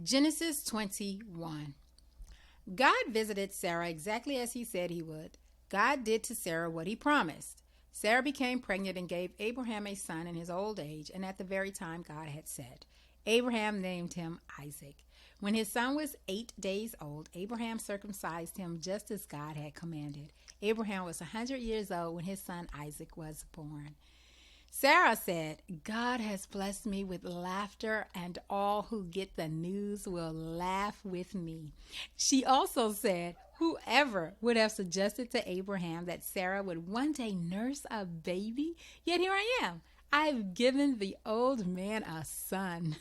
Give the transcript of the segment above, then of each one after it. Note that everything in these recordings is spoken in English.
Genesis 21. God visited Sarah exactly as he said he would. God did to Sarah what he promised. Sarah became pregnant and gave Abraham a son in his old age, and at the very time God had said. Abraham named him Isaac. When his son was 8 days old, Abraham circumcised him just as God had commanded. Abraham was 100 years old when his son Isaac was born. Sarah said, God has blessed me with laughter, and all who get the news will laugh with me. She also said, whoever would have suggested to Abraham that Sarah would one day nurse a baby? Yet here I am. I've given the old man a son.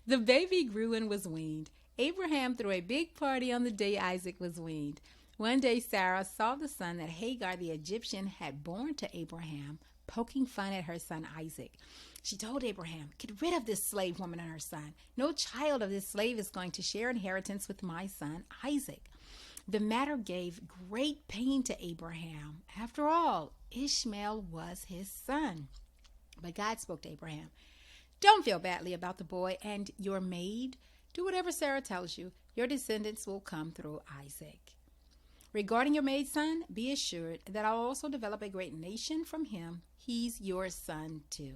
The baby grew and was weaned. Abraham threw a big party on the day Isaac was weaned. One day Sarah saw the son that Hagar the Egyptian had borne to Abraham, poking fun at her son Isaac. She told Abraham, get rid of this slave woman and her son. No child of this slave is going to share inheritance with my son Isaac. The matter gave great pain to Abraham. After all, Ishmael was his son. But God spoke to Abraham. Don't feel badly about the boy and your maid. Do whatever Sarah tells you. Your descendants will come through Isaac. Regarding your maid's son, be assured that I'll also develop a great nation from him. He's your son too.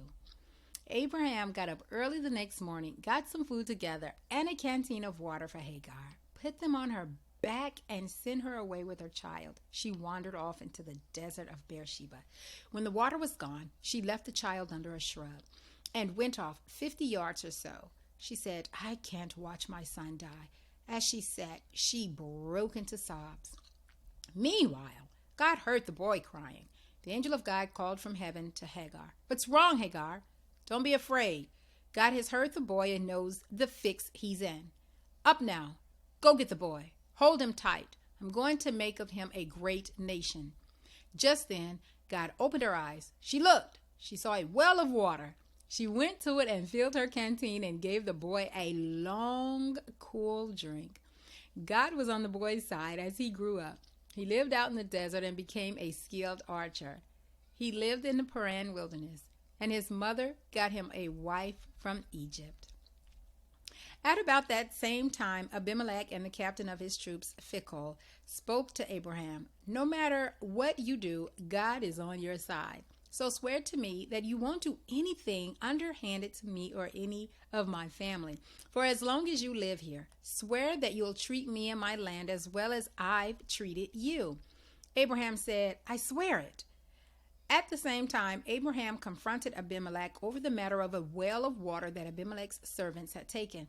Abraham got up early the next morning, got some food together and a canteen of water for Hagar, put them on her back and sent her away with her child. She wandered off into the desert of Beersheba. When the water was gone, she left the child under a shrub and went off 50 yards or so. She said, I can't watch my son die. As she sat, she broke into sobs. Meanwhile, God heard the boy crying. The angel of God called from heaven to Hagar. What's wrong, Hagar? Don't be afraid. God has heard the boy and knows the fix he's in. Up now. Go get the boy. Hold him tight. I'm going to make of him a great nation. Just then, God opened her eyes. She looked. She saw a well of water. She went to it and filled her canteen and gave the boy a long, cool drink. God was on the boy's side as he grew up. He lived out in the desert and became a skilled archer. He lived in the Paran wilderness, and his mother got him a wife from Egypt. At about that same time, Abimelech and the captain of his troops, Phicol, spoke to Abraham, no matter what you do, God is on your side. So swear to me that you won't do anything underhanded to me or any of my family. For as long as you live here, swear that you'll treat me and my land as well as I've treated you. Abraham said, I swear it. At the same time, Abraham confronted Abimelech over the matter of a well of water that Abimelech's servants had taken.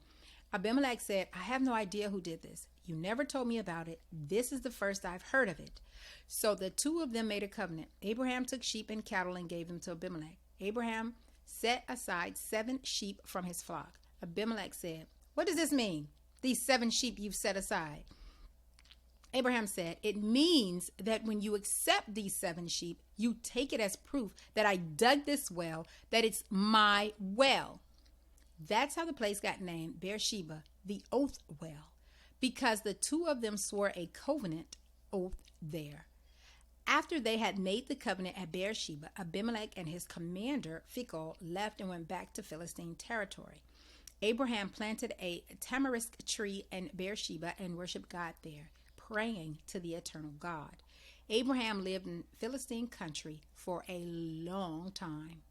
Abimelech said, I have no idea who did this. You never told me about it. This is the first I've heard of it. So the two of them made a covenant. Abraham took sheep and cattle and gave them to Abimelech. Abraham set aside 7 sheep from his flock. Abimelech said, what does this mean, these 7 sheep you've set aside? Abraham said, it means that when you accept these 7 sheep, you take it as proof that I dug this well, that it's my well. That's how the place got named Beersheba, the oath well, because the two of them swore a covenant oath there. After they had made the covenant at Beersheba, Abimelech and his commander Phicol left and went back to Philistine territory. Abraham planted a tamarisk tree in Beersheba and worshiped God there, praying to the eternal God. Abraham lived in Philistine country for a long time.